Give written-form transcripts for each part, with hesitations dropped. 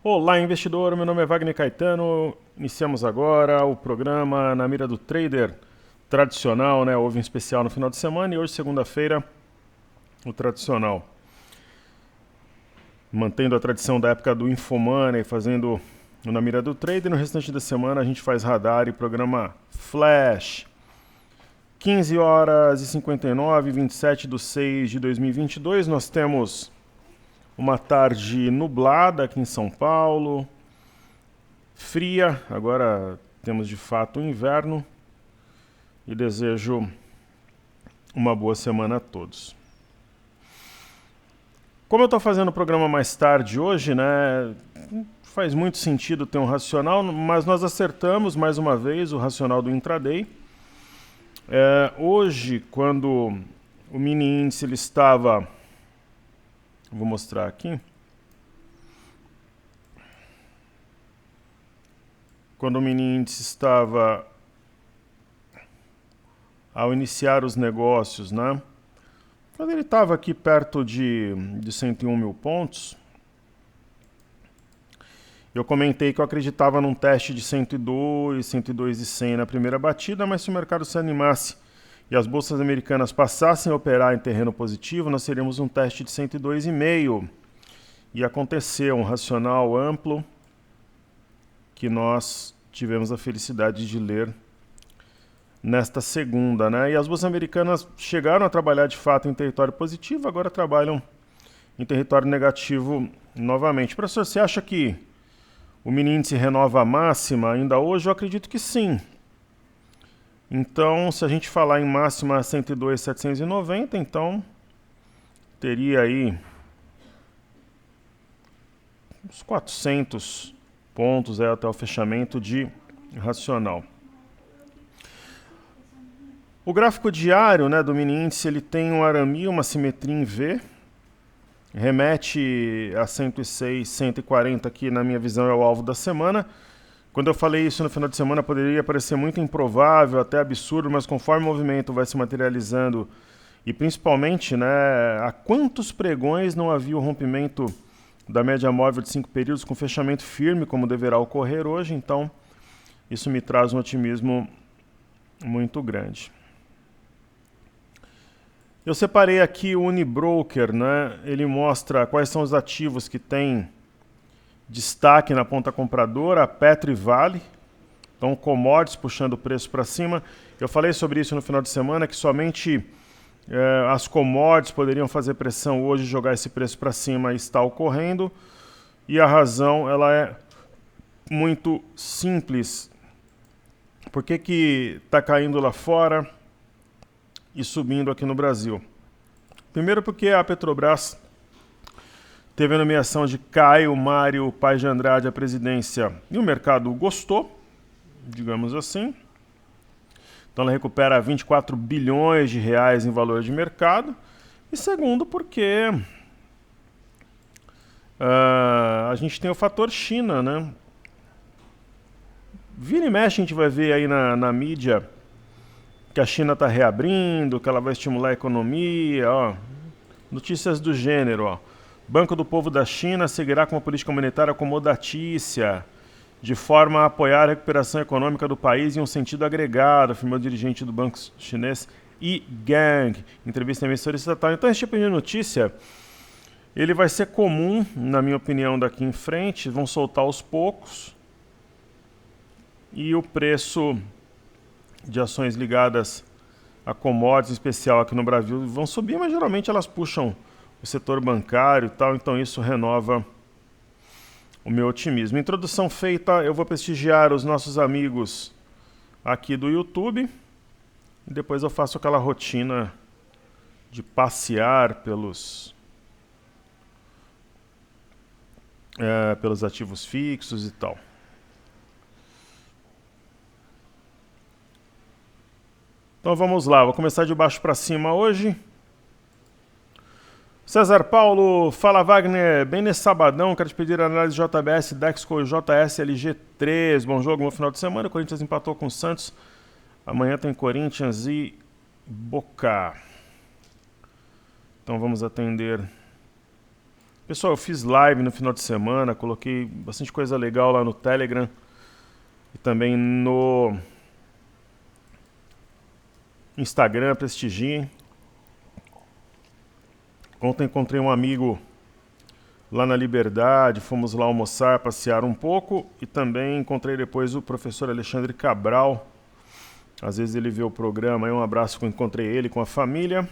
Olá, investidor. Meu nome é Wagner Caetano. Iniciamos agora o programa Na Mira do Trader tradicional, né? Houve um especial no final de semana e hoje, segunda-feira, o tradicional. Mantendo a tradição da época do Infomoney, fazendo o Na Mira do Trader. No restante da semana a gente faz radar e programa Flash. 15 horas e 59, 27 de 6 de 2022. Nós temos uma tarde nublada aqui em São Paulo. Fria, agora temos de fato o inverno e desejo uma boa semana a todos. Como eu estou fazendo o programa mais tarde hoje, né, faz muito sentido ter um racional, mas nós acertamos mais uma vez o racional do intraday. Hoje, quando o mini índice ele estava, vou mostrar aqui, quando o mini índice estava ao iniciar os negócios, né? Quando ele estava aqui perto de 101 mil pontos, eu comentei que eu acreditava num teste de 102, 102,100 na primeira batida, mas se o mercado se animasse e as bolsas americanas passassem a operar em terreno positivo, nós teríamos um teste de 102,5. E aconteceu um racional amplo que nós tivemos a felicidade de ler nesta segunda, né? E as bolsas americanas chegaram a trabalhar de fato em território positivo, agora trabalham em território negativo novamente. Professor, você acha que o mini índice renova a máxima ainda hoje? Eu acredito que sim. Então, se a gente falar em máxima 102.790, então teria aí uns 400 pontos até o fechamento de racional. O gráfico diário, né, do mini índice ele tem um arame, uma simetria em V, remete a 106, 140 que na minha visão é o alvo da semana. Quando eu falei isso no final de semana poderia parecer muito improvável, até absurdo, mas conforme o movimento vai se materializando e principalmente, né, há quantos pregões não havia o rompimento da média móvel de 5 períodos com fechamento firme, como deverá ocorrer hoje, então isso me traz um otimismo muito grande. Eu separei aqui o Unibroker, né? Ele mostra quais são os ativos que têm destaque na ponta compradora, a Petro e Vale, então commodities puxando o preço para cima. Eu falei sobre isso no final de semana, que somente as commodities poderiam fazer pressão hoje, jogar esse preço para cima, e está ocorrendo. E a razão ela é muito simples. Por que está caindo lá fora e subindo aqui no Brasil? Primeiro porque a Petrobras teve a nomeação de Caio Mário Paz de Andrade à presidência e o mercado gostou, digamos assim. Então ela recupera 24 bilhões de reais em valor de mercado. E segundo porque a gente tem o fator China, né? Vira e mexe a gente vai ver aí na mídia que a China está reabrindo, que ela vai estimular a economia, ó. Notícias do gênero, ó. Banco do Povo da China seguirá com uma política monetária acomodatícia, de forma a apoiar a recuperação econômica do país em um sentido agregado, afirmou o dirigente do banco chinês Yi Gang, entrevista em emissora estatal. Então esse tipo de notícia, ele vai ser comum, na minha opinião, daqui em frente, vão soltar aos poucos, e o preço de ações ligadas a commodities, em especial aqui no Brasil, vão subir, mas geralmente elas puxam o setor bancário e tal, então isso renova o meu otimismo. Introdução feita, eu vou prestigiar os nossos amigos aqui do YouTube e depois eu faço aquela rotina de passear pelos ativos fixos e tal. Então vamos lá, vou começar de baixo para cima hoje. César Paulo, fala Wagner, bem nesse sabadão, quero te pedir a análise JBS, Dexco e JSLG3, bom jogo, bom final de semana, o Corinthians empatou com o Santos, amanhã tem Corinthians e Boca. Então vamos atender Pessoal, eu fiz live no final de semana, coloquei bastante coisa legal lá no Telegram e também no Instagram, prestigiem. Ontem encontrei um amigo lá na Liberdade, fomos lá almoçar, passear um pouco e também encontrei depois o professor Alexandre Cabral. Às vezes ele vê o programa, aí um abraço que eu encontrei ele com a família.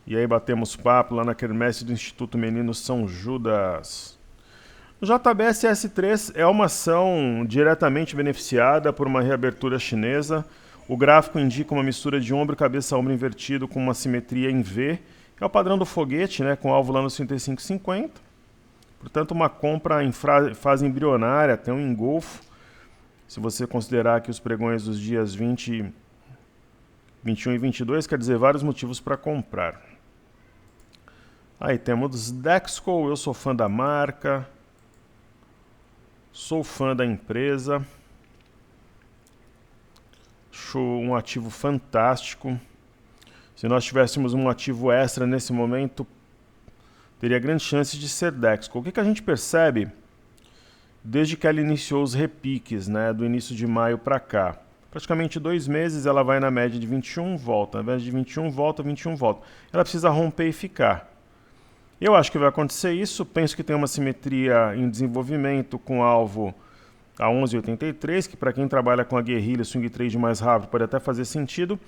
E aí batemos papo lá na quermesse do Instituto Menino São Judas. O JBS S3 é uma ação diretamente beneficiada por uma reabertura chinesa. O gráfico indica uma mistura de ombro e cabeça-ombro invertido com uma simetria em V. É o padrão do foguete, né, com alvo lá no 35,50. Portanto, uma compra em fase embrionária, até um engolfo. Se você considerar que os pregões dos dias 20, 21 e 22, quer dizer, vários motivos para comprar. Aí temos Dexco, eu sou fã da marca, sou fã da empresa, acho um ativo fantástico. Se nós tivéssemos um ativo extra nesse momento, teria grande chance de ser Dexco. O que a gente percebe desde que ela iniciou os repiques, né, do início de maio para cá? Praticamente 2 meses ela vai na média de 21, volta. Ao invés de 21, volta, 21, volta. Ela precisa romper e ficar. Eu acho que vai acontecer isso. Penso que tem uma simetria em desenvolvimento com alvo a 11,83, que para quem trabalha com a guerrilha, swing trade mais rápido, pode até fazer sentido.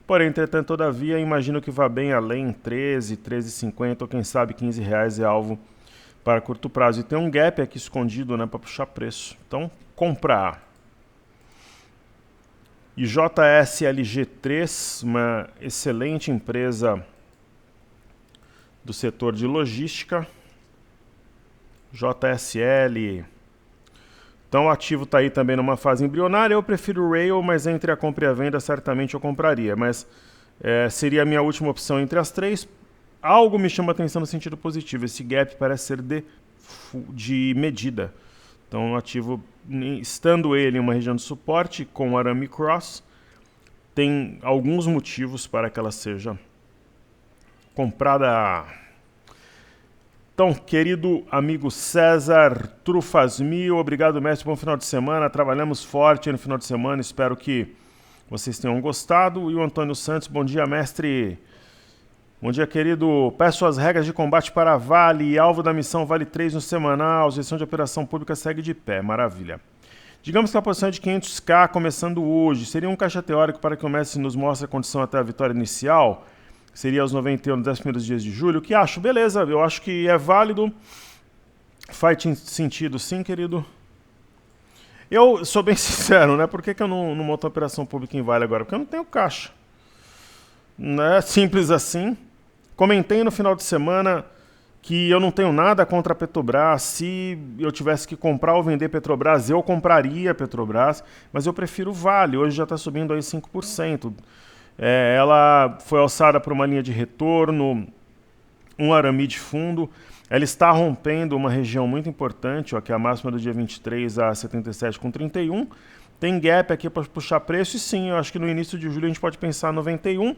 Porém, entretanto, todavia, imagino que vá bem além, 13, 13,50 ou quem sabe R$15 é alvo para curto prazo. E tem um gap aqui escondido, né, para puxar preço. Então, comprar. E JSLG3, uma excelente empresa do setor de logística. JSL. Então o ativo está aí também numa fase embrionária. Eu prefiro o Rail, mas entre a compra e a venda certamente eu compraria. Mas seria a minha última opção entre as três. Algo me chama a atenção no sentido positivo. Esse gap parece ser de medida. Então o ativo, estando ele em uma região de suporte com arame cross, tem alguns motivos para que ela seja comprada. Então, querido amigo César Trufasmil, obrigado, mestre, bom final de semana. Trabalhamos forte no final de semana, espero que vocês tenham gostado. E o Antônio Santos, bom dia, mestre. Bom dia, querido. Peço as regras de combate para a Vale, alvo da missão Vale 3 no semanal, gestão de operação pública segue de pé, maravilha. Digamos que a posição é de 500k começando hoje, seria um caixa teórico para que o mestre nos mostre a condição até a vitória inicial? Seria aos 91 nos 10 primeiros dias de julho. O que acho? Beleza, eu acho que é válido. Faz sentido sim, querido. Eu sou bem sincero, né? Por que eu não monto a operação pública em Vale agora? Porque eu não tenho caixa. Não é simples assim. Comentei no final de semana que eu não tenho nada contra a Petrobras. Se eu tivesse que comprar ou vender Petrobras, eu compraria Petrobras. Mas eu prefiro Vale. Hoje já está subindo aí 5%. Ela foi alçada por uma linha de retorno, um arame de fundo. Ela está rompendo uma região muito importante, ó, que é a máxima do dia 23 a 77,31. Tem gap aqui para puxar preço e sim, eu acho que no início de julho a gente pode pensar 91.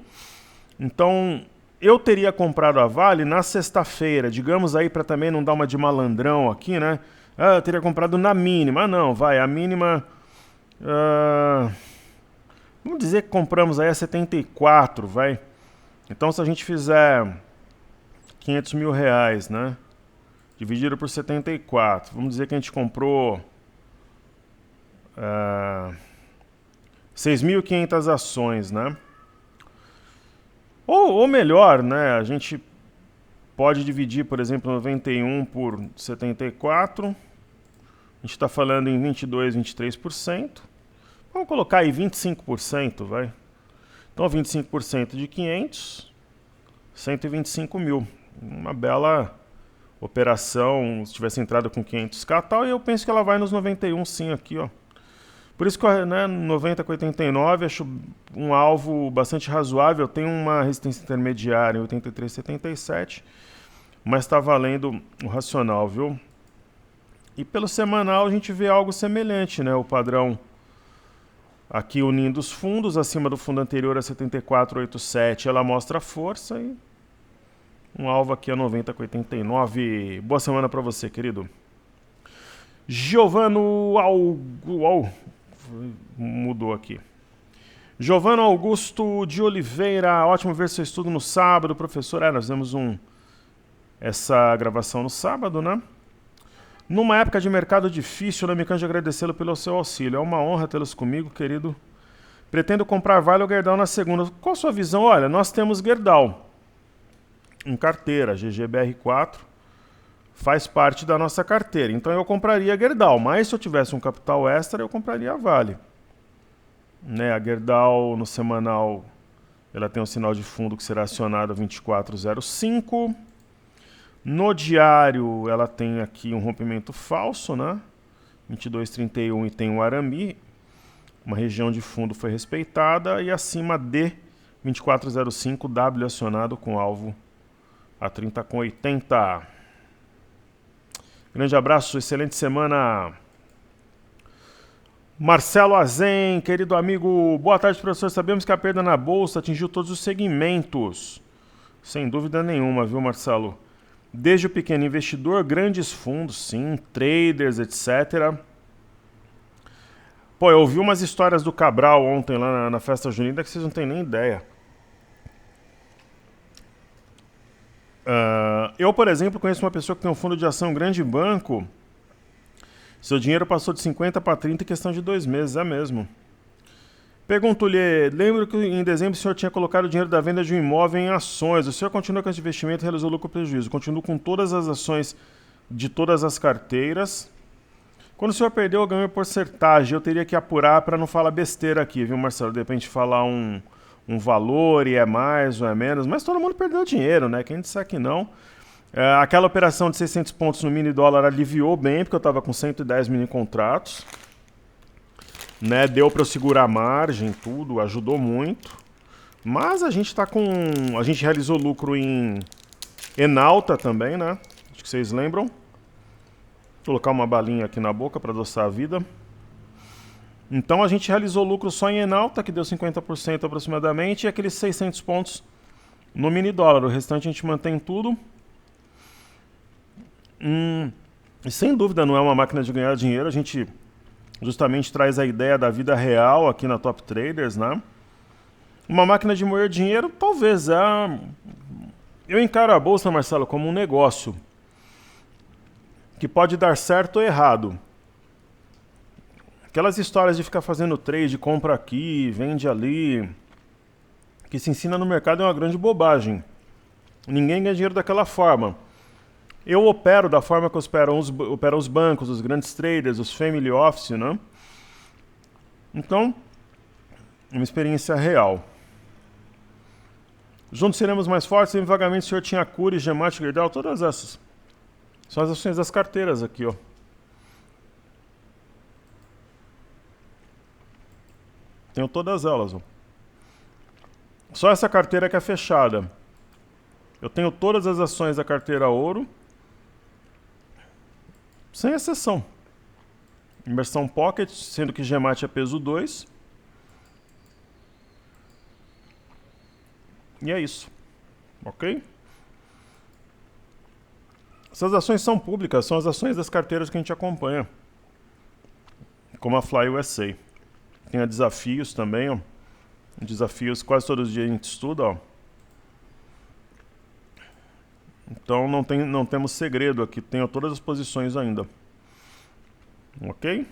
Então, eu teria comprado a Vale na sexta-feira, digamos aí para também não dar uma de malandrão aqui, né? Eu teria comprado na mínima. Não, vai, a mínima... Vamos dizer que compramos aí a 74, vai. Então se a gente fizer 500 mil reais, né? Dividido por 74. Vamos dizer que a gente comprou 6.500 ações, né? Ou melhor, né? A gente pode dividir, por exemplo, 91 por 74. A gente está falando em 22, 23%. Vamos colocar aí 25%, vai. Então 25% de 500, 125 mil. Uma bela operação, se tivesse entrado com 500k tal, e eu penso que ela vai nos 91 sim aqui, ó. Por isso que, né, 90 com 89, acho um alvo bastante razoável. Tem uma resistência intermediária em 83,77, mas está valendo o racional, viu? E pelo semanal a gente vê algo semelhante, né? O padrão aqui unindo os fundos, acima do fundo anterior a 74,87, ela mostra força e Um alvo aqui a 90,89. Boa semana para você, querido. Giovano mudou aqui. Giovano Augusto de Oliveira. Ótimo ver seu estudo no sábado, professor. Nós fizemos essa gravação no sábado, né? Numa época de mercado difícil, não me canso de agradecê-lo pelo seu auxílio. É uma honra tê-los comigo, querido. Pretendo comprar Vale ou Gerdau na segunda. Qual a sua visão? Olha, nós temos Gerdau em carteira, GGBR4, faz parte da nossa carteira. Então eu compraria Gerdau, mas se eu tivesse um capital extra, eu compraria a Vale. Né, a Gerdau no semanal, ela tem um sinal de fundo que será acionado a 24,05. No diário, ela tem aqui um rompimento falso, né? 22,31 e tem um arame. Uma região de fundo foi respeitada e acima de 24,05, W acionado com alvo a 30,80. Grande abraço, excelente semana. Marcelo Azen, querido amigo, boa tarde, professor. Sabemos que a perda na bolsa atingiu todos os segmentos. Sem dúvida nenhuma, viu, Marcelo? Desde o pequeno investidor, grandes fundos, sim, traders, etc. Pô, eu ouvi umas histórias do Cabral ontem lá na festa junina que vocês não têm nem ideia. Eu, por exemplo, conheço uma pessoa que tem um fundo de ação grande banco. Seu dinheiro passou de 50 para 30 em questão de 2 meses, é mesmo. Pergunto-lhe, lembro que em dezembro o senhor tinha colocado o dinheiro da venda de um imóvel em ações. O senhor continua com esse investimento e realizou lucro ou prejuízo? Continuo com todas as ações de todas as carteiras. Quando o senhor perdeu ou ganhou porcentagem, eu teria que apurar para não falar besteira aqui, viu, Marcelo? De repente falar um valor e é mais ou é menos, mas todo mundo perdeu dinheiro, né? Quem disser que não. Aquela operação de 600 pontos no mini dólar aliviou bem, porque eu estava com 110 mini contratos. Né? Deu para eu segurar a margem, tudo, ajudou muito. Mas a gente a gente realizou lucro em Enalta também, né? Acho que vocês lembram. Vou colocar uma balinha aqui na boca para adoçar a vida. Então a gente realizou lucro só em Enalta, que deu 50% aproximadamente, e aqueles 600 pontos no mini dólar. O restante a gente mantém tudo. E sem dúvida não é uma máquina de ganhar dinheiro, a gente justamente traz a ideia da vida real aqui na Top Traders, né? Uma máquina de moer dinheiro, talvez. Eu encaro a bolsa, Marcelo, como um negócio que pode dar certo ou errado. Aquelas histórias de ficar fazendo trade, compra aqui, vende ali, que se ensina no mercado é uma grande bobagem. Ninguém ganha dinheiro daquela forma. Eu opero da forma que operam os bancos, os grandes traders, os family office, né? Então, uma experiência real. Juntos seremos mais fortes. Em vagamente o senhor tinha Cury, Gemate, Gerdau, todas essas. São as ações das carteiras aqui, ó. Tenho todas elas, ó. Só essa carteira que é fechada. Eu tenho todas as ações da carteira ouro, sem exceção. Imersão Pocket, sendo que Gemate é peso 2. E é isso. Ok? Essas ações são públicas, são as ações das carteiras que a gente acompanha. Como a Fly USA. Tem desafios também, ó. Desafios quase todos os dias a gente estuda, ó. Então não temos segredo aqui, tenho todas as posições ainda. Ok?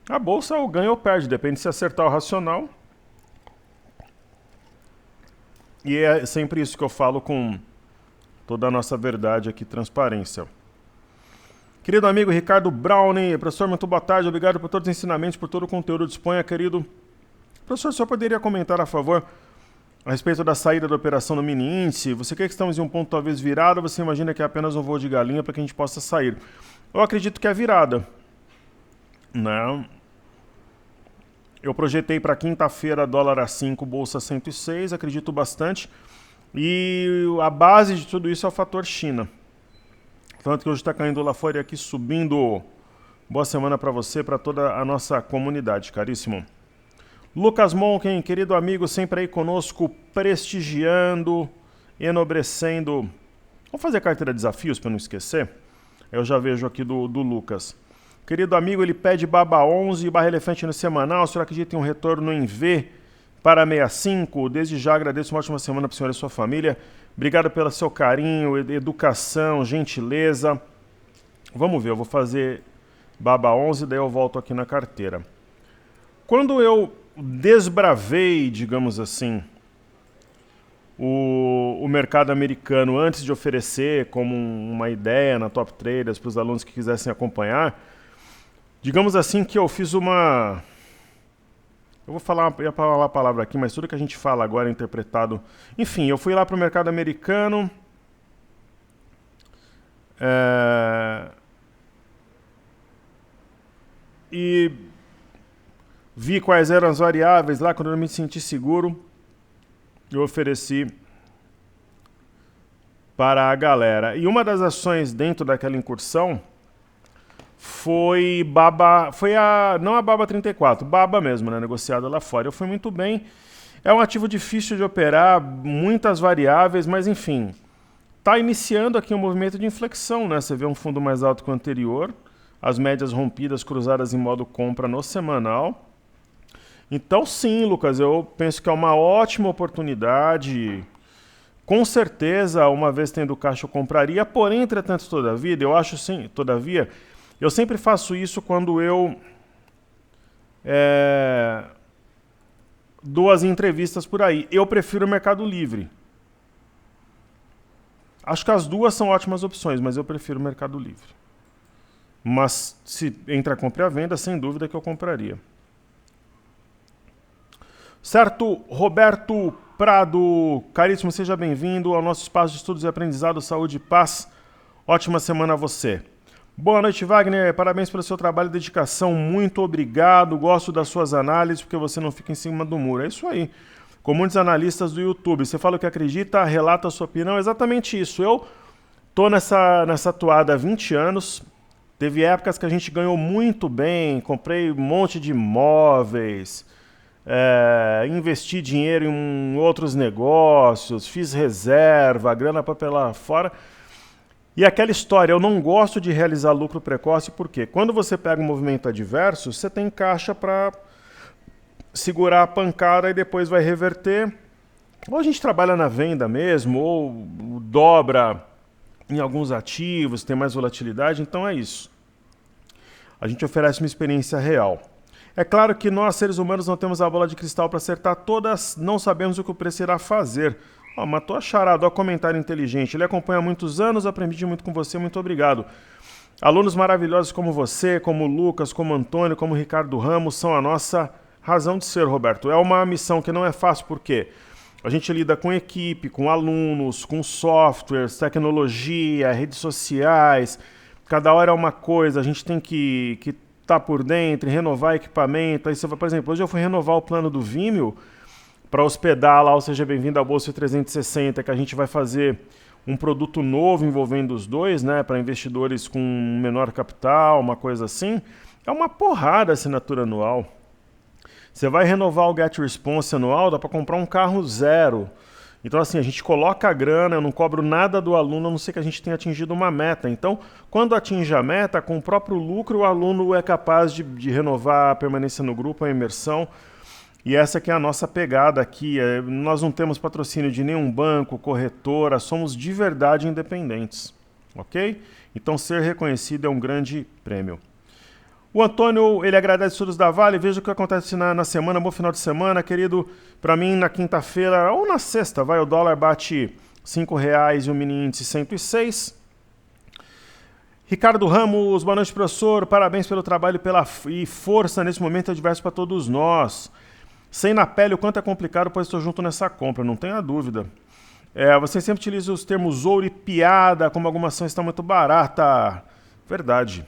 A bolsa ou ganha ou perde, depende se acertar o racional. E é sempre isso que eu falo com toda a nossa verdade aqui, transparência. Querido amigo Ricardo Browning, professor, muito boa tarde, obrigado por todos os ensinamentos, por todo o conteúdo. Disponha, querido. Professor, o senhor poderia comentar a favor a respeito da saída da operação no mini índice? Você quer que estamos em um ponto talvez virado, ou você imagina que é apenas um voo de galinha para que a gente possa sair? Eu acredito que é virada. Né? Eu projetei para quinta-feira dólar a 5, bolsa 106, acredito bastante. E a base de tudo isso é o fator China. Tanto que hoje está caindo lá fora e aqui subindo. Boa semana para você, para toda a nossa comunidade, caríssimo. Lucas Monken, querido amigo, sempre aí conosco, prestigiando, enobrecendo. Vamos fazer a carteira de desafios para não esquecer? Eu já vejo aqui do Lucas. Querido amigo, ele pede Baba 11, barra elefante no semanal. O senhor acredita em um retorno em V para 65? Desde já agradeço, uma ótima semana para o senhor e sua família. Obrigado pelo seu carinho, educação, gentileza. Vamos ver, eu vou fazer Baba 11, daí eu volto aqui na carteira. Quando eu desbravei, digamos assim, o mercado americano antes de oferecer como uma ideia na Top Traders para os alunos que quisessem acompanhar, digamos assim que eu fiz uma... Eu ia falar a palavra aqui, mas tudo que a gente fala agora é interpretado... Enfim, eu fui lá para o mercado americano... E vi quais eram as variáveis lá. Quando eu me senti seguro, eu ofereci para a galera. E uma das ações dentro daquela incursão foi Baba, não a Baba 34, Baba mesmo, né, negociada lá fora. Eu fui muito bem. É um ativo difícil de operar, muitas variáveis, mas enfim, está iniciando aqui um movimento de inflexão, né? Você vê um fundo mais alto que o anterior, as médias rompidas, cruzadas em modo compra no semanal. Então sim, Lucas, eu penso que é uma ótima oportunidade. Com certeza, uma vez tendo caixa, eu compraria. Porém, entretanto, todavia, eu sempre faço isso quando eu dou as entrevistas por aí. Eu prefiro o Mercado Livre. Acho que as duas são ótimas opções, mas eu prefiro o Mercado Livre. Mas se entra a compra e a venda, sem dúvida que eu compraria. Certo, Roberto Prado, caríssimo, seja bem-vindo ao nosso espaço de estudos e aprendizado, saúde e paz. Ótima semana a você. Boa noite, Wagner. Parabéns pelo seu trabalho e dedicação. Muito obrigado. Gosto das suas análises, porque você não fica em cima do muro. É isso aí. Com muitos analistas do YouTube. Você fala o que acredita, relata a sua opinião. É exatamente isso. Eu tô nessa toada há 20 anos. Teve épocas que a gente ganhou muito bem. Comprei um monte de imóveis. Investi dinheiro em outros negócios, fiz reserva, a grana para pela fora. E aquela história, eu não gosto de realizar lucro precoce, porque quando você pega um movimento adverso, você tem caixa para segurar a pancada e depois vai reverter. Ou a gente trabalha na venda mesmo, ou dobra em alguns ativos, tem mais volatilidade, então é isso. A gente oferece uma experiência real. É claro que nós, seres humanos, não temos a bola de cristal para acertar todas, não sabemos o que o preço irá fazer. Matou a charada, ó, comentário inteligente. Ele acompanha há muitos anos, aprendi muito com você, muito obrigado. Alunos maravilhosos como você, como o Lucas, como o Antônio, como o Ricardo Ramos, são a nossa razão de ser, Roberto. É uma missão que não é fácil, porque a gente lida com equipe, com alunos, com softwares, tecnologia, redes sociais. Cada hora é uma coisa, a gente tem que tá por dentro, renovar equipamento. Aí você vai, por exemplo, hoje eu fui renovar o plano do Vimeo para hospedar lá o Seja Bem-vindo ao Bolsa 360, que a gente vai fazer um produto novo envolvendo os dois, né, para investidores com menor capital, uma coisa assim. É uma porrada a assinatura anual. Você vai renovar o Get Response anual, dá para comprar um carro zero. Então, assim, a gente coloca a grana, eu não cobro nada do aluno, a não ser que a gente tenha atingido uma meta. Então, quando atinge a meta, com o próprio lucro, o aluno é capaz de renovar a permanência no grupo, a imersão. E essa que é a nossa pegada aqui. Nós não temos patrocínio de nenhum banco, corretora, somos de verdade independentes. Ok? Então, ser reconhecido é um grande prêmio. O Antônio, ele agradece os estudos da Vale, veja o que acontece na semana, bom final de semana, querido. Para mim, na quinta-feira, ou na sexta, o dólar bate R$ 5,00 e o mini índice 106. Ricardo Ramos, boa noite, professor. Parabéns pelo trabalho e força nesse momento adverso para todos nós. Sei na pele o quanto é complicado, pois estou junto nessa compra, não tenha dúvida. Você sempre utiliza os termos ouro e piada, como alguma ação está muito barata. Verdade.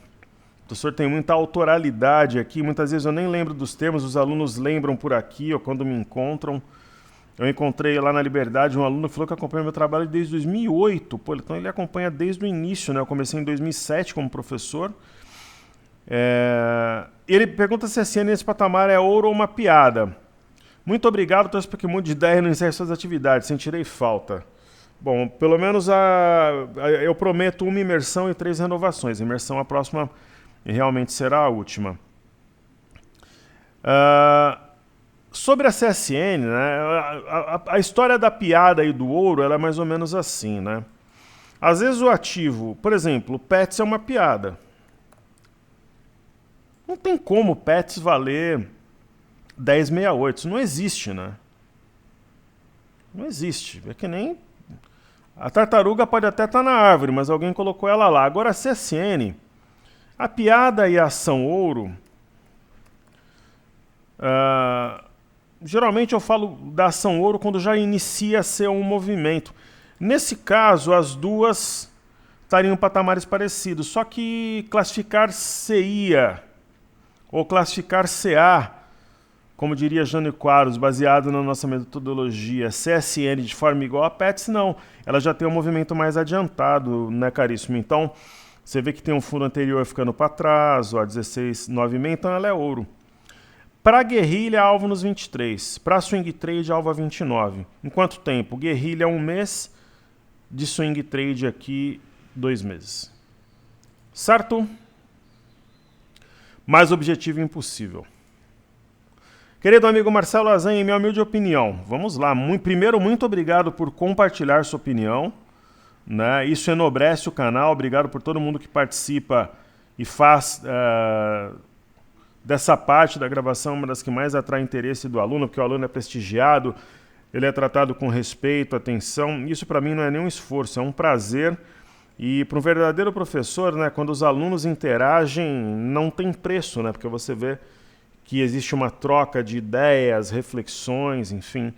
O professor tem muita autoralidade aqui, muitas vezes eu nem lembro dos termos, os alunos lembram por aqui ou quando me encontram. Eu encontrei lá na Liberdade um aluno que falou que acompanha meu trabalho desde 2008. Pô, então ele acompanha desde o início, né? Eu comecei em 2007 como professor. Ele pergunta se a CN nesse patamar é ouro ou uma piada. Muito obrigado, torço para que mude de ideia e não encerre suas atividades, sentirei falta. Bom, pelo menos eu prometo uma imersão e 3 renovações. A imersão, a próxima, realmente será a última. Sobre a CSN, né, a história da piada e do ouro ela é mais ou menos assim, né? Às vezes o ativo, por exemplo, o Pets é uma piada. Não tem como o Pets valer 10,68, isso não existe, né? Não existe, é que nem... A tartaruga pode até estar na árvore, mas alguém colocou ela lá. Agora a CSN, a piada e a ação ouro... geralmente eu falo da ação ouro quando já inicia a ser um movimento. Nesse caso, as duas estariam em patamares parecidos, só que classificar CIA ou classificar CA, como diria Jânio Quadros, baseado na nossa metodologia CSN de forma igual a Pets, não. Ela já tem um movimento mais adiantado, né, caríssimo? Então, você vê que tem um fundo anterior ficando para trás, ó, 16,96, então ela é ouro. Para guerrilha, alvo nos 23. Para swing trade, alvo a 29. Em quanto tempo? Guerrilha 1 mês, de swing trade aqui 2 meses. Certo? Mais objetivo impossível. Querido amigo Marcelo Azan, em minha humilde opinião, vamos lá. Primeiro, muito obrigado por compartilhar sua opinião, né? Isso enobrece o canal. Obrigado por todo mundo que participa e faz... dessa parte da gravação, uma das que mais atrai interesse do aluno, porque o aluno é prestigiado, ele é tratado com respeito, atenção. Isso para mim não é nenhum esforço, é um prazer. E para um verdadeiro professor, né, quando os alunos interagem, não tem preço, né, porque você vê que existe uma troca de ideias, reflexões, enfim.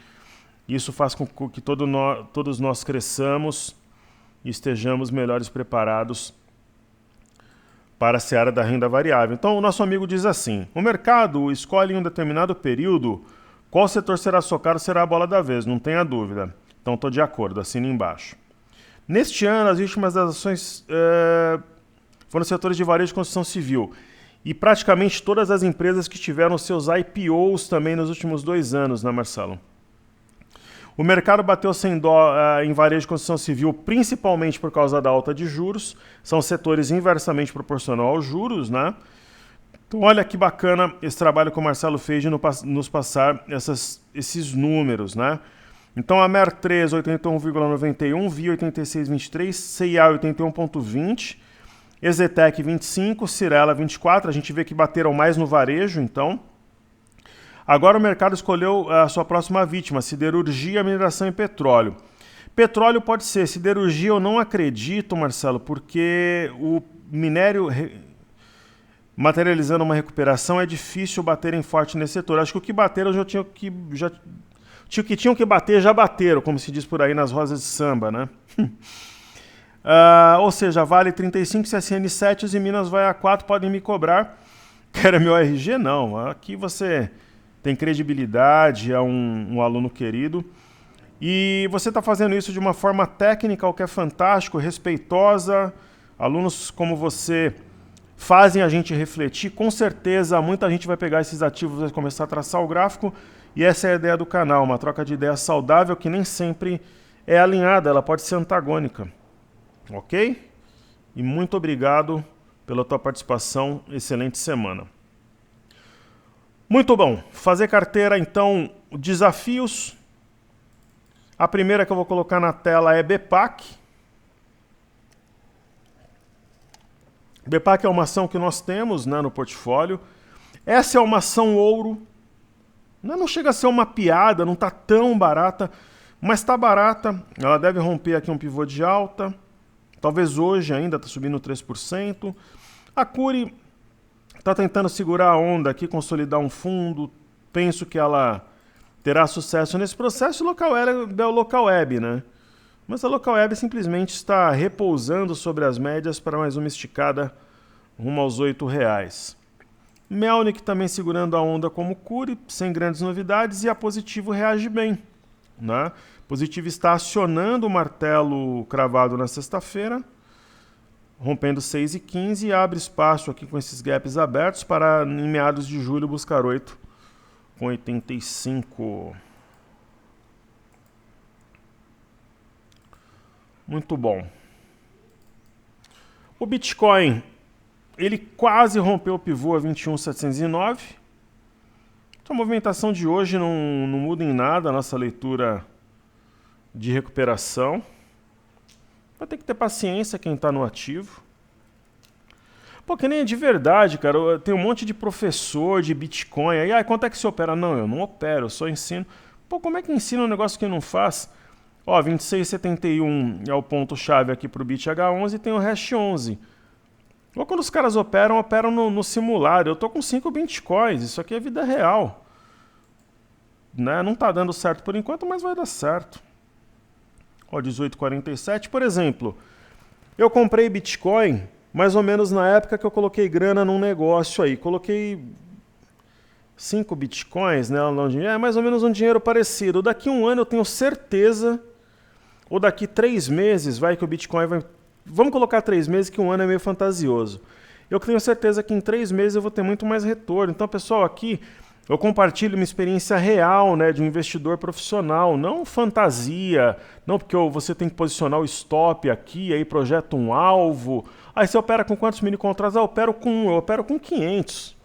Isso faz com que todos nós cresçamos e estejamos melhores preparados para a seara da renda variável. Então, o nosso amigo diz assim: o mercado escolhe em um determinado período qual setor será socado, será a bola da vez, não tenha dúvida. Então, estou de acordo, assina embaixo. Neste ano, as vítimas das ações foram setores de varejo e construção civil. E praticamente todas as empresas que tiveram seus IPOs também nos últimos 2 anos, né, Marcelo? O mercado bateu sem dó em varejo e construção civil, principalmente por causa da alta de juros. São setores inversamente proporcional aos juros, né? Então, olha que bacana esse trabalho que o Marcelo fez de nos passar esses números, né? Então, a MER3, 81,91, VIA 86,23, CIA 81,20, Exetec 25, Cyrela 24. A gente vê que bateram mais no varejo, então... Agora o mercado escolheu a sua próxima vítima, siderurgia, mineração e petróleo. Petróleo pode ser, siderurgia eu não acredito, Marcelo, porque o minério materializando uma recuperação é difícil baterem forte nesse setor. Acho que o que bateram o que tinham que bater já bateram, como se diz por aí nas rosas de samba, né? Ou seja, Vale 35, CSN 7 e Minas vai a 4, podem me cobrar. Quero meu RG? Não, aqui você... tem credibilidade, é um aluno querido. E você está fazendo isso de uma forma técnica, o que é fantástico, respeitosa. Alunos como você fazem a gente refletir. Com certeza, muita gente vai pegar esses ativos e vai começar a traçar o gráfico. E essa é a ideia do canal, uma troca de ideias saudável que nem sempre é alinhada, ela pode ser antagônica. Ok? E muito obrigado pela tua participação. Excelente semana. Muito bom. Fazer carteira, então, desafios. A primeira que eu vou colocar na tela é BPAC. BPAC é uma ação que nós temos, né, no portfólio. Essa é uma ação ouro. Não chega a ser uma piada, não está tão barata, mas está barata. Ela deve romper aqui um pivô de alta. Talvez hoje ainda está subindo 3%. A Cury... está tentando segurar a onda aqui, consolidar um fundo. Penso que ela terá sucesso nesse processo. Local Web é o Local Web, né? Mas a Local Web simplesmente está repousando sobre as médias para mais uma esticada rumo aos R$8. Melnick também segurando a onda como Cury, sem grandes novidades. E a Positivo reage bem, né? Positivo está acionando o martelo cravado na sexta-feira, rompendo 6,15 e abre espaço aqui com esses gaps abertos para, em meados de julho, buscar 8 85. Muito bom. O Bitcoin, ele quase rompeu o pivô a 21.709. Então, a movimentação de hoje não muda em nada a nossa leitura de recuperação. Vai ter que ter paciência quem está no ativo. Pô, que nem é de verdade, cara. Tem um monte de professor de Bitcoin. Aí, quanto é que você opera? Não, eu não opero, eu só ensino. Pô, como é que ensina um negócio que não faz? Ó, 26,71 é o ponto-chave aqui para o BitH11 e tem o Hash 11. Ou quando os caras operam no simulado. Eu tô com 5 Bitcoins, isso aqui é vida real. Né? Não tá dando certo por enquanto, mas vai dar certo. Ó, 18,47, por exemplo. Eu comprei Bitcoin mais ou menos na época que eu coloquei grana num negócio aí. Coloquei 5 Bitcoins, né? É mais ou menos um dinheiro parecido. Daqui um ano eu tenho certeza, ou daqui 3 meses, vai que o Bitcoin vai... Vamos colocar 3 meses, que um ano é meio fantasioso. Eu tenho certeza que em 3 meses eu vou ter muito mais retorno. Então, pessoal, aqui eu compartilho uma experiência real, né, de um investidor profissional, não fantasia, não porque você tem que posicionar o stop aqui, aí projeta um alvo. Aí você opera com quantos mini contratos? Eu opero com 500.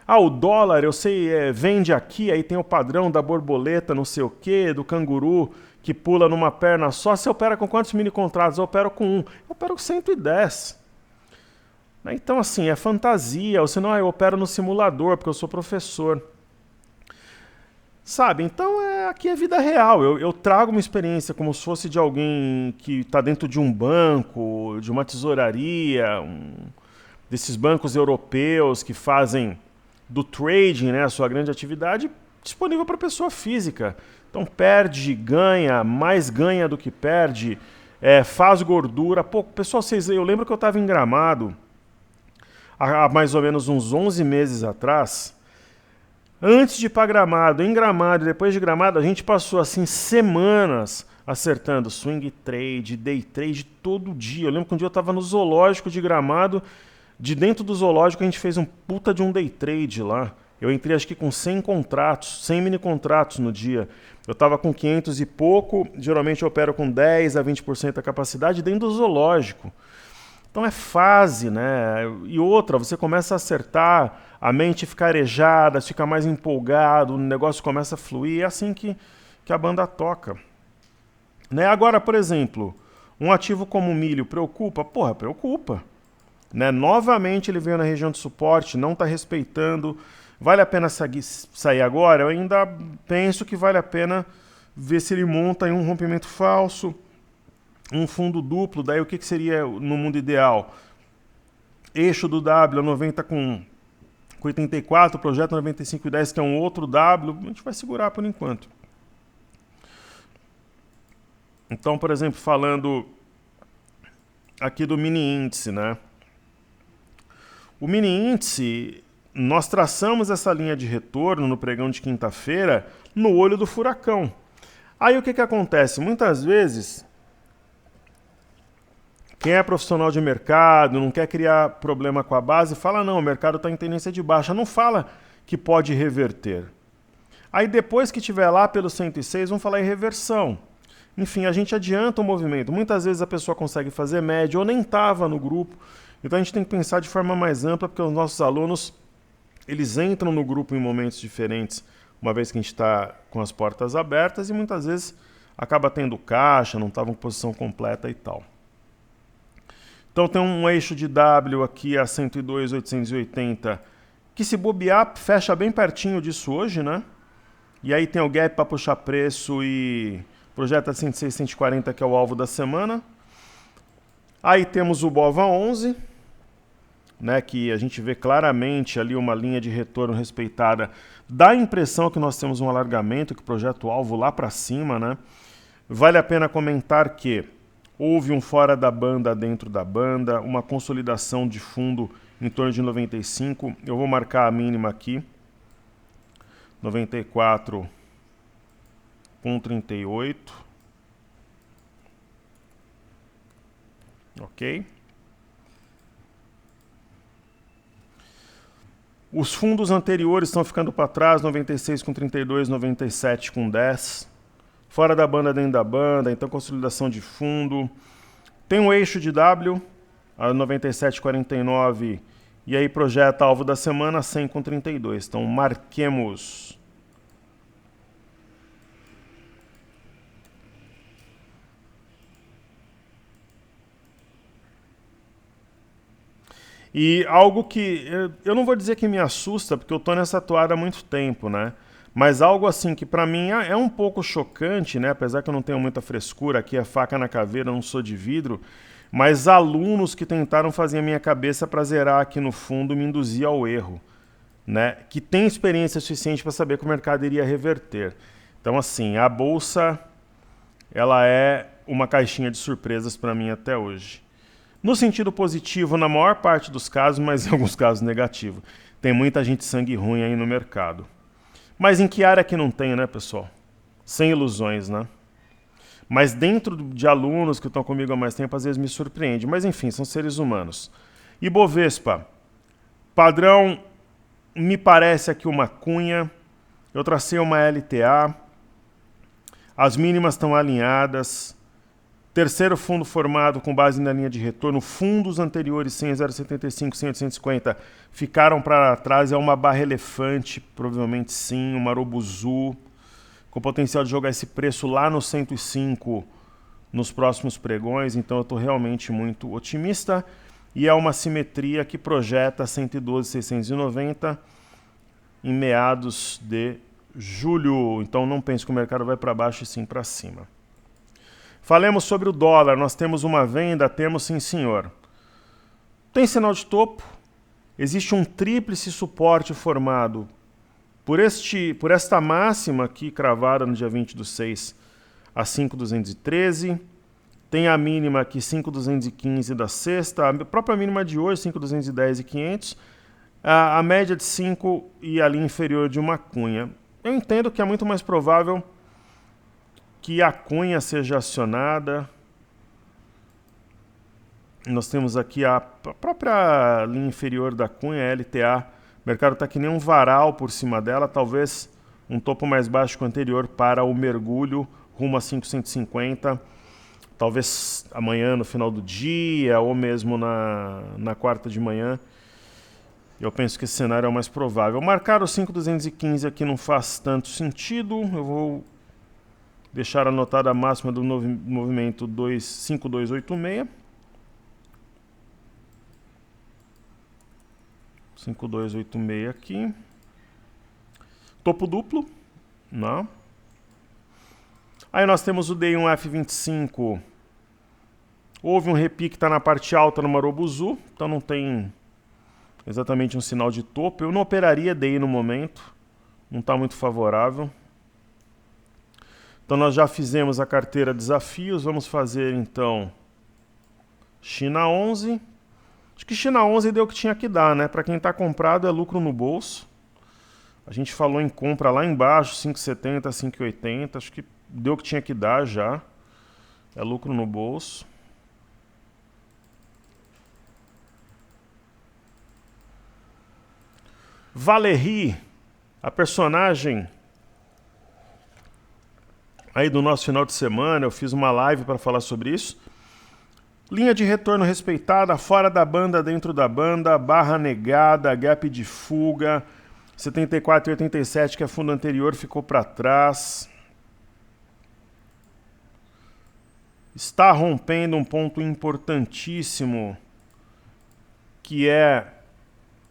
O dólar, eu sei, vende aqui, aí tem o padrão da borboleta, não sei o quê, do canguru, que pula numa perna só. Você opera com quantos mini contratos? Eu opero com 1. Eu opero com 110. Então, assim, é fantasia. Ou senão, eu opero no simulador, porque eu sou professor. Sabe? Então, aqui é vida real. Eu trago uma experiência como se fosse de alguém que está dentro de um banco, de uma tesouraria, desses bancos europeus que fazem do trading, né, a sua grande atividade, disponível para pessoa física. Então perde, ganha, mais ganha do que perde, faz gordura. Pô, pessoal, eu lembro que eu estava em Gramado há mais ou menos uns 11 meses atrás. Antes de ir para Gramado, em Gramado e depois de Gramado, a gente passou assim semanas acertando swing trade, day trade todo dia. Eu lembro que um dia eu estava no zoológico de Gramado. De dentro do zoológico a gente fez um puta de um day trade lá. Eu entrei acho que com 100 contratos, 100 mini contratos no dia. Eu estava com 500 e pouco, geralmente eu opero com 10 a 20% da capacidade dentro do zoológico. Então é fase, né? E outra, você começa a acertar, a mente fica arejada, fica mais empolgado, o negócio começa a fluir, é assim que a banda toca. Né? Agora, por exemplo, um ativo como o milho preocupa? Porra, preocupa. Né? Novamente ele veio na região de suporte, não está respeitando. Vale a pena sair agora? Eu ainda penso que vale a pena ver se ele monta em um rompimento falso, um fundo duplo. Daí o que seria no mundo ideal? Eixo do W, 90 com 84, projeto 95,10, que é um outro W. A gente vai segurar por enquanto. Então, por exemplo, falando aqui do mini índice, né? O mini índice, nós traçamos essa linha de retorno no pregão de quinta-feira no olho do furacão. Aí o que acontece? Muitas vezes, quem é profissional de mercado, não quer criar problema com a base, fala não, o mercado está em tendência de baixa, não fala que pode reverter. Aí depois que estiver lá pelo 106, vão falar em reversão. Enfim, a gente adianta o movimento. Muitas vezes a pessoa consegue fazer média ou nem estava no grupo. Então a gente tem que pensar de forma mais ampla, porque os nossos alunos, eles entram no grupo em momentos diferentes, uma vez que a gente está com as portas abertas, e muitas vezes acaba tendo caixa, não estava com posição completa e tal. Então tem um eixo de W aqui a 102,880, que se bobear, fecha bem pertinho disso hoje, né? E aí tem o gap para puxar preço e projeta 106, 140, que é o alvo da semana. Aí temos o BOVA 11, né, que a gente vê claramente ali uma linha de retorno respeitada. Dá a impressão que nós temos um alargamento, que projeta o alvo lá para cima, né? Vale a pena comentar que houve um fora da banda dentro da banda, uma consolidação de fundo em torno de 95. Eu vou marcar a mínima aqui, 94,38. Ok? Os fundos anteriores estão ficando para trás, 96 com 32, 97 com 10. Fora da banda, dentro da banda, então consolidação de fundo. Tem um eixo de W, a 97,49, e aí projeta alvo da semana, 100 com 32. Então marquemos. E algo que eu não vou dizer que me assusta, porque eu tô nessa toada há muito tempo, né? Mas algo assim que para mim é um pouco chocante, né? Apesar que eu não tenho muita frescura, aqui é faca na caveira, eu não sou de vidro, mas alunos que tentaram fazer a minha cabeça para zerar aqui no fundo me induzir ao erro, né? Que tem experiência suficiente para saber que o mercado iria reverter. Então assim, a bolsa ela é uma caixinha de surpresas para mim até hoje. No sentido positivo, na maior parte dos casos, mas em alguns casos negativo. Tem muita gente sangue ruim aí no mercado. Mas em que área que não tem, né, pessoal? Sem ilusões, né? Mas dentro de alunos que estão comigo há mais tempo, às vezes me surpreende. Mas enfim, são seres humanos. Ibovespa, padrão, me parece aqui uma cunha. Eu tracei uma LTA. As mínimas estão alinhadas. Terceiro fundo formado com base na linha de retorno. Fundos anteriores 100, 0,75, 100, 850 ficaram para trás. É uma barra elefante, provavelmente sim, uma Marubozu, com potencial de jogar esse preço lá no 105 nos próximos pregões. Então eu estou realmente muito otimista. E é uma simetria que projeta 112,690 em meados de julho. Então não pense que o mercado vai para baixo e sim para cima. Falemos sobre o dólar. Nós temos uma venda? Temos sim, senhor. Tem sinal de topo. Existe um tríplice suporte formado por esta máxima aqui, cravada no dia 20/6 a 5.213. Tem a mínima aqui, 5.215 da sexta. A própria mínima de hoje, 5.210 e 500. A média de 5 e a linha inferior de uma cunha. Eu entendo que é muito mais provável que a cunha seja acionada. Nós temos aqui a própria linha inferior da cunha, a LTA. O mercado está que nem um varal por cima dela, talvez um topo mais baixo que o anterior para o mergulho rumo a 5.150. Talvez amanhã no final do dia ou mesmo na quarta de manhã. Eu penso que esse cenário é o mais provável. Marcar o 5.215 aqui não faz tanto sentido. Eu vou deixar anotada a máxima do movimento 5.286. 5.286 aqui. Topo duplo. Não. Aí nós temos o D1F25. Houve um repique, está na parte alta no Marubozu. Então não tem exatamente um sinal de topo. Eu não operaria DI no momento. Não está muito favorável. Então nós já fizemos a carteira desafios, vamos fazer então China 11. Acho que China 11 deu o que tinha que dar, né? Para quem está comprado é lucro no bolso. A gente falou em compra lá embaixo, 5,70, 5,80. Acho que deu o que tinha que dar já. É lucro no bolso. Valérie, a personagem aí do nosso final de semana, eu fiz uma live para falar sobre isso. Linha de retorno respeitada, fora da banda, dentro da banda, barra negada, gap de fuga, 74,87, que é fundo anterior, ficou para trás. Está rompendo um ponto importantíssimo, que é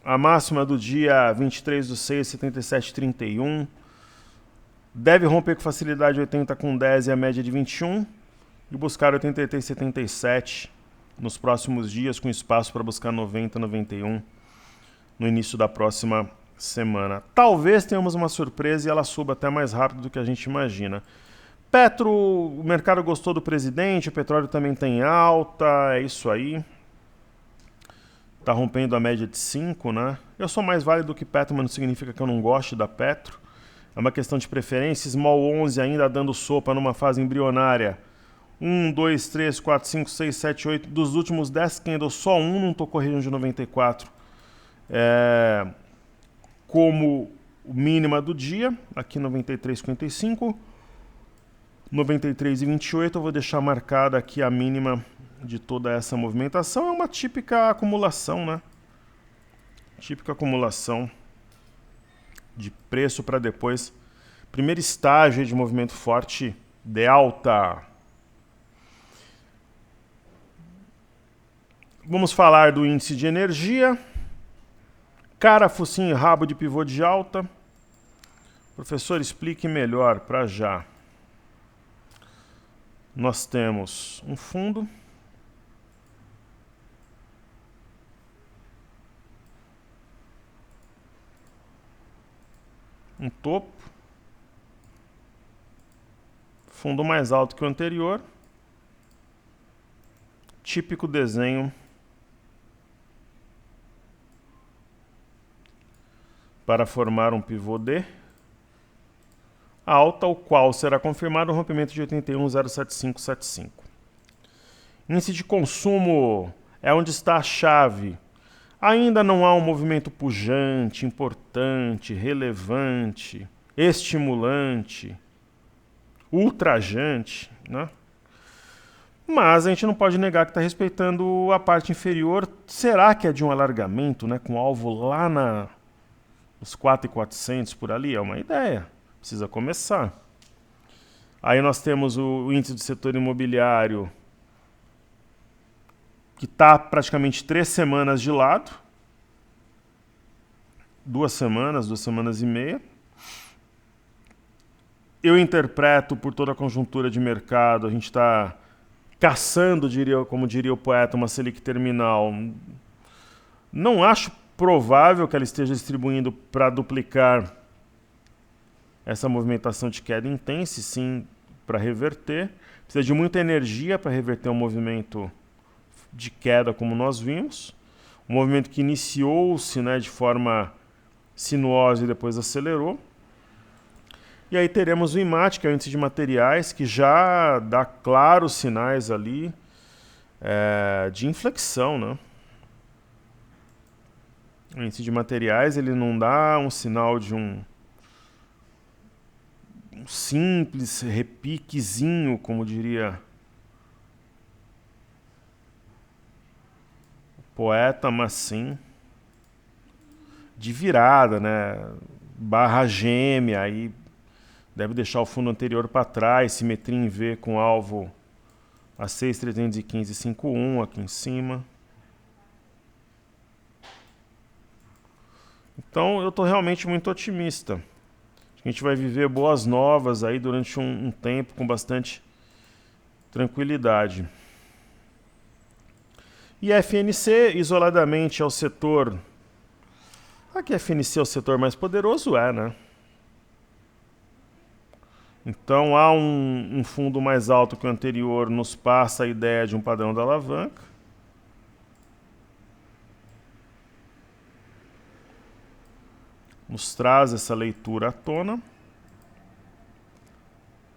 a máxima do dia 23/6, 77,31. Deve romper com facilidade 80 com 10 e a média de 21. E buscar 83,77 nos próximos dias, com espaço para buscar 90, 91 no início da próxima semana. Talvez tenhamos uma surpresa e ela suba até mais rápido do que a gente imagina. Petro, o mercado gostou do presidente, o petróleo também tem alta, é isso aí. Está rompendo a média de 5, né? Eu sou mais válido que Petro, mas não significa que eu não goste da Petro. É uma questão de preferência. Small 11 ainda dando sopa numa fase embrionária. 1, 2, 3, 4, 5, 6, 7, 8. Dos últimos 10 candles, só um não tocou região de 94. como mínima do dia, aqui 93,55, 93,28, eu vou deixar marcada aqui a mínima de toda essa movimentação. É uma típica acumulação, né? Típica acumulação de preço para depois. Primeiro estágio de movimento forte de alta. Vamos falar do índice de energia. Cara, focinho e rabo de pivô de alta. Professor, explique melhor para já. Nós temos um fundo. Um topo. Fundo mais alto que o anterior. Típico desenho para formar um pivô de alta, o qual será confirmado o rompimento de 81,07575. Índice de consumo é onde está a chave. Ainda não há um movimento pujante, importante, relevante, estimulante, ultrajante, né? Mas a gente não pode negar que está respeitando a parte inferior. Será que é de um alargamento, né, com alvo lá nos 4.400 por ali? É uma ideia. Precisa começar. Aí nós temos o índice do setor imobiliário, que está praticamente 3 semanas de lado. 2 semanas e meia. Eu interpreto, por toda a conjuntura de mercado, a gente está caçando, como diria o poeta, uma Selic terminal. Não acho provável que ela esteja distribuindo para duplicar essa movimentação de queda intensa, sim, para reverter. Precisa de muita energia para reverter um movimento de queda como nós vimos. Um movimento que iniciou-se, né, de forma sinuosa e depois acelerou. E aí teremos o IMAT, que é o índice de materiais, que já dá claros sinais ali de inflexão, né? O índice de materiais, ele não dá um sinal de um simples repiquezinho, como diria o poeta, mas sim de virada, né? Barra gêmea, aí deve deixar o fundo anterior para trás, simetria em V com alvo a 6.315,51 aqui em cima. Então eu estou realmente muito otimista. A gente vai viver boas novas aí durante um tempo com bastante tranquilidade. E a FNC, isoladamente, é o setor... Aqui a FNC é o setor mais poderoso, né? Então há um fundo mais alto que o anterior, nos passa a ideia de um padrão da alavanca. Nos traz essa leitura à tona.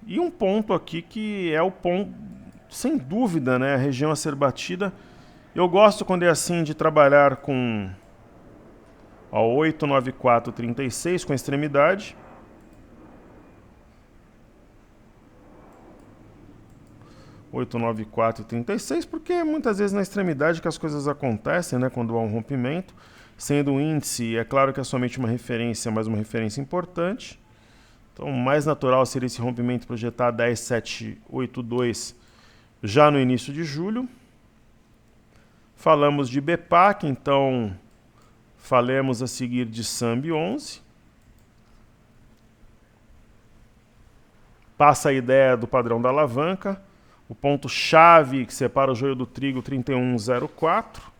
E um ponto aqui que é o ponto, sem dúvida, né, a região a ser batida. Eu gosto quando é assim de trabalhar com 89436 com extremidade. (89436), porque muitas vezes na extremidade que as coisas acontecem, né, quando há um rompimento. Sendo um índice, é claro que é somente uma referência, mas uma referência importante. Então, o mais natural seria esse rompimento projetar 10.782 já no início de julho. Falamos de BPAC, então falemos a seguir de SAMB 11. Passa a ideia do padrão da alavanca. O ponto-chave que separa o joio do trigo, 3104.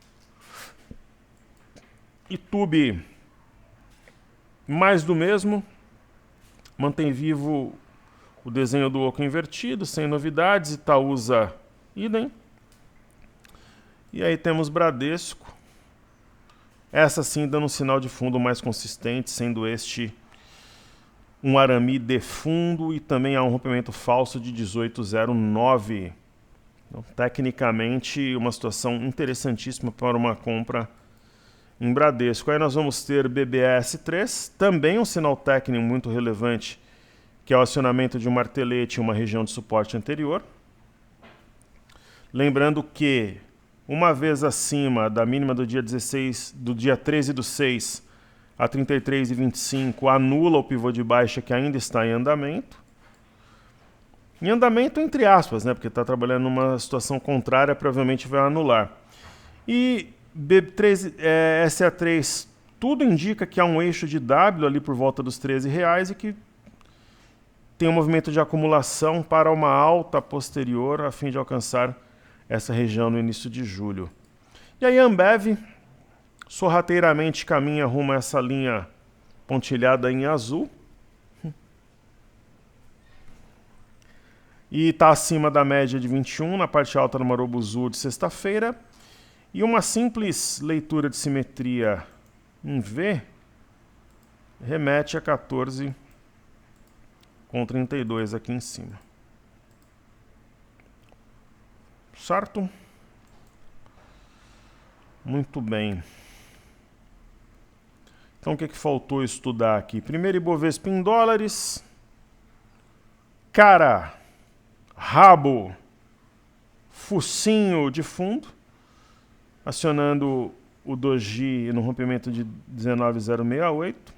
YouTube, mais do mesmo. Mantém vivo o desenho do oco invertido, sem novidades. Itaúsa, idem. E aí temos Bradesco. Essa sim dando um sinal de fundo mais consistente, sendo este um arame de fundo, e também há um rompimento falso de 18,09. Então, tecnicamente, uma situação interessantíssima para uma compra em Bradesco. Aí nós vamos ter BBS3, também um sinal técnico muito relevante, que é o acionamento de um martelete em uma região de suporte anterior. Lembrando que, uma vez acima da mínima do dia 13/6 a 33,25, anula o pivô de baixa que ainda está em andamento. Em andamento entre aspas, né? Porque está trabalhando numa situação contrária, provavelmente vai anular. E B3, SA3, tudo indica que há um eixo de W ali por volta dos R$13 e que tem um movimento de acumulação para uma alta posterior a fim de alcançar essa região no início de julho. E aí a Ambev sorrateiramente caminha rumo a essa linha pontilhada em azul. E está acima da média de 21 na parte alta do Marobuzu de sexta-feira. E uma simples leitura de simetria em V remete a 14,32 aqui em cima. Certo? Muito bem. Então o que faltou estudar aqui? Primeiro, Ibovespa em dólares. Cara, rabo, focinho de fundo, acionando o Doji no rompimento de 19,068.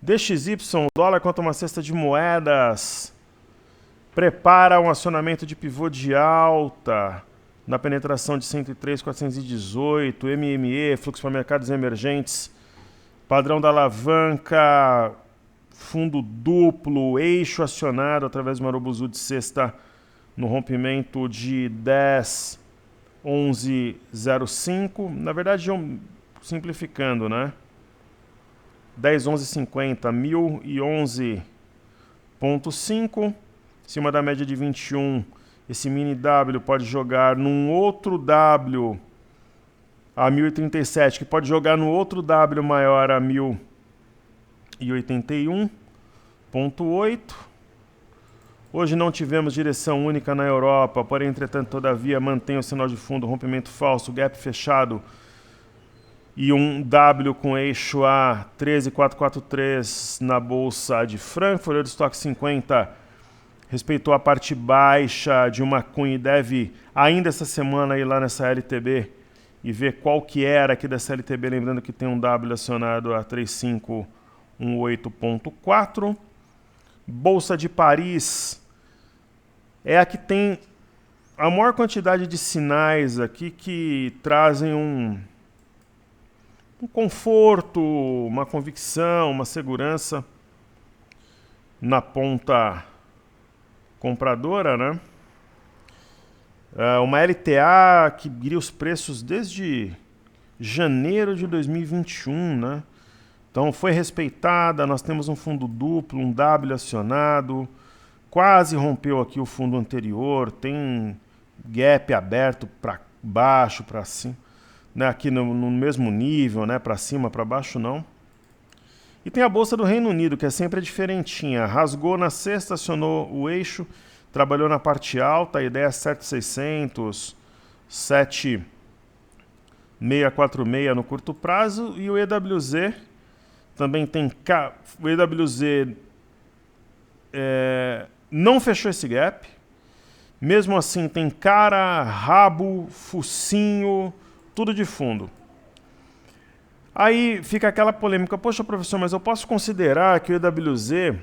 DXY, dólar contra uma cesta de moedas, prepara um acionamento de pivô de alta na penetração de 103,418, MME, fluxo para mercados emergentes, padrão da alavanca, fundo duplo, eixo acionado através do Marobuzu de sexta no rompimento de 10,1105. Na verdade, simplificando, né? 10,1150, 1011,5. Acima da média de 21, esse mini W pode jogar num outro W a 1037, que pode jogar no outro W maior a 1081,8. Hoje não tivemos direção única na Europa, porém, entretanto, todavia, mantém o sinal de fundo, rompimento falso, gap fechado e um W com eixo A 13,443 na Bolsa de Frankfurt. O Eurostock 50 respeitou a parte baixa de uma cunha e deve ainda essa semana ir lá nessa LTB e ver qual que era aqui dessa LTB, lembrando que tem um W acionado a 3518,4. Bolsa de Paris é a que tem a maior quantidade de sinais aqui que trazem um conforto, uma convicção, uma segurança na ponta compradora, né? Uma LTA que guia os preços desde janeiro de 2021, né? Então foi respeitada, nós temos um fundo duplo, um W acionado, quase rompeu aqui o fundo anterior, tem gap aberto para baixo, para cima, né? Aqui no mesmo nível, né? Para cima, para baixo não. E tem a Bolsa do Reino Unido, que é sempre diferentinha. Rasgou na sexta, acionou o eixo, trabalhou na parte alta, a ideia é 7,600, 7,646 no curto prazo. E o EWZ também tem... O EWZ não fechou esse gap. Mesmo assim, tem cara, rabo, focinho, tudo de fundo. Aí fica aquela polêmica, poxa, professor, mas eu posso considerar que o EWZ,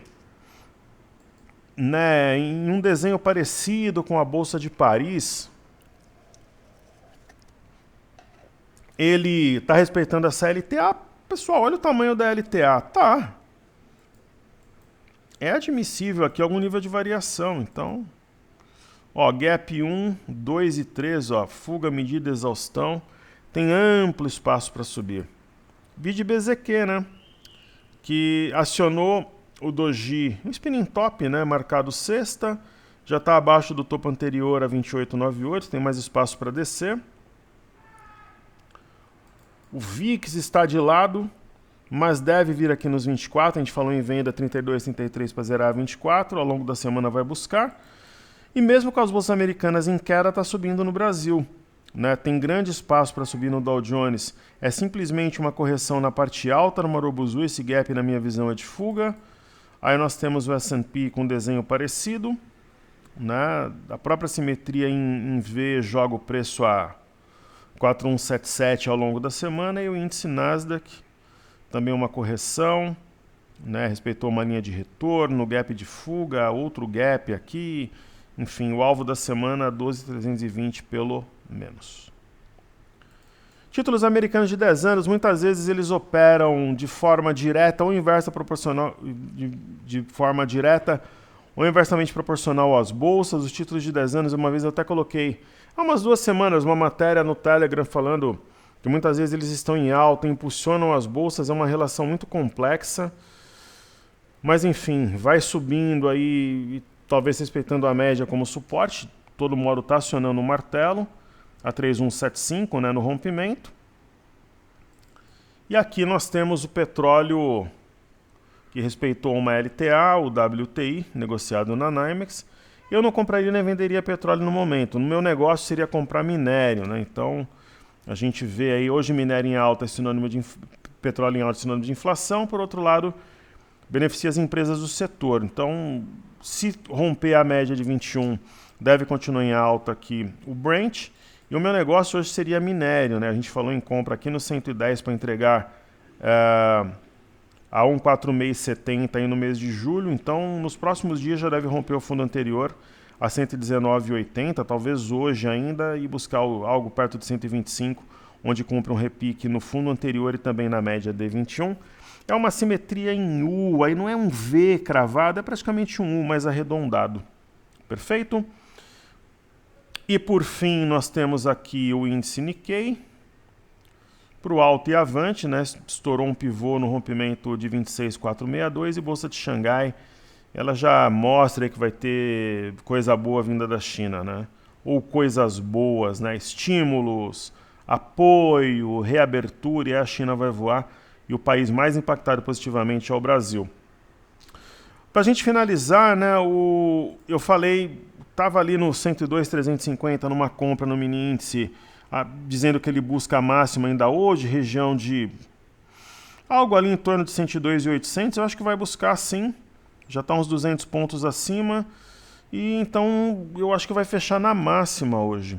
né, em um desenho parecido com a Bolsa de Paris, ele está respeitando essa LTA? Pessoal, olha o tamanho da LTA. Tá. É admissível aqui algum nível de variação, então... Ó, gap 1, 2 e 3, ó, fuga, medida, exaustão, tem amplo espaço para subir. Vide BZQ, né? Que acionou o Doji, um spinning top, né? Marcado sexta, já está abaixo do topo anterior a 28,98, tem mais espaço para descer. O VIX está de lado, mas deve vir aqui nos 24. A gente falou em venda 32, 33 para zerar a 24, ao longo da semana vai buscar. E mesmo com as bolsas americanas em queda, está subindo no Brasil. né? Tem grande espaço para subir no Dow Jones. É simplesmente uma correção na parte alta no Marubozu. Esse gap, na minha visão, é de fuga. Aí nós temos o S&P com um desenho parecido, né? A própria simetria em V joga o preço a 4177 ao longo da semana. E o índice Nasdaq, também uma correção, né? Respeitou uma linha de retorno, gap de fuga, outro gap aqui. Enfim, o alvo da semana 12.320 pelo menos. Títulos americanos de 10 anos, muitas vezes eles operam de forma direta ou inversa proporcional, de forma direta ou inversamente proporcional às bolsas. Os títulos de 10 anos, uma vez eu até coloquei há umas 2 semanas uma matéria no Telegram falando que muitas vezes eles estão em alta, impulsionam as bolsas, é uma relação muito complexa. Mas enfim, vai subindo aí, talvez respeitando a média como suporte. Todo mundo está acionando o martelo, a 3175, né, no rompimento. E aqui nós temos o petróleo que respeitou uma LTA, o WTI, negociado na NYMEX. Eu não compraria nem venderia petróleo no momento. No meu negócio seria comprar minério, né? Então a gente vê aí hoje minério em alta é sinônimo de petróleo em alta é sinônimo de inflação. Por outro lado, beneficia as empresas do setor. Então, se romper a média de 21, deve continuar em alta aqui o Brent. E o meu negócio hoje seria minério, né? A gente falou em compra aqui no 110 para entregar a 14670 aí no mês de julho. Então, nos próximos dias já deve romper o fundo anterior a 119,80, talvez hoje ainda, e buscar algo perto de 125, onde cumpre um repique no fundo anterior e também na média D21. É uma simetria em U, aí não é um V cravado, é praticamente um U mais arredondado. Perfeito? E por fim, nós temos aqui o índice Nikkei. Para o alto e avante, né? Estourou um pivô no rompimento de 26.462 e Bolsa de Xangai, ela já mostra aí que vai ter coisa boa vinda da China, né? Ou coisas boas, né? Estímulos, apoio, reabertura, e a China vai voar. E o país mais impactado positivamente é o Brasil. Para a gente finalizar, né, eu falei, estava ali no 102,350 numa compra no mini índice, dizendo que ele busca a máxima ainda hoje, região de algo ali em torno de 102,800. Eu acho que vai buscar sim, já está uns 200 pontos acima, e então eu acho que vai fechar na máxima hoje.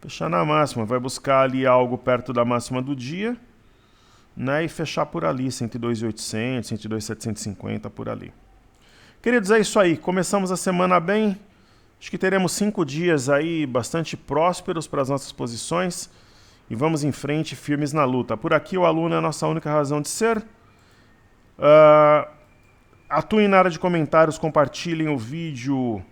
Fechar na máxima, vai buscar ali algo perto da máxima do dia, né, e fechar por ali, 102.800, 102.750, por ali. Queridos, é isso aí. Começamos a semana bem. Acho que teremos 5 dias aí bastante prósperos para as nossas posições. E vamos em frente, firmes na luta. Por aqui o aluno é a nossa única razão de ser. Atuem na área de comentários, compartilhem o vídeo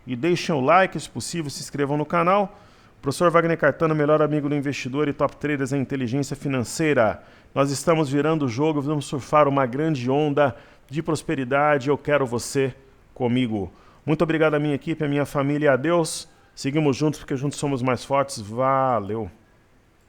e deixem o like, se possível, se inscrevam no canal. Professor Wagner Cartano, melhor amigo do investidor e top traders em inteligência financeira. Nós estamos virando o jogo, vamos surfar uma grande onda de prosperidade. Eu quero você comigo. Muito obrigado à minha equipe, à minha família e a Deus. Seguimos juntos porque juntos somos mais fortes. Valeu!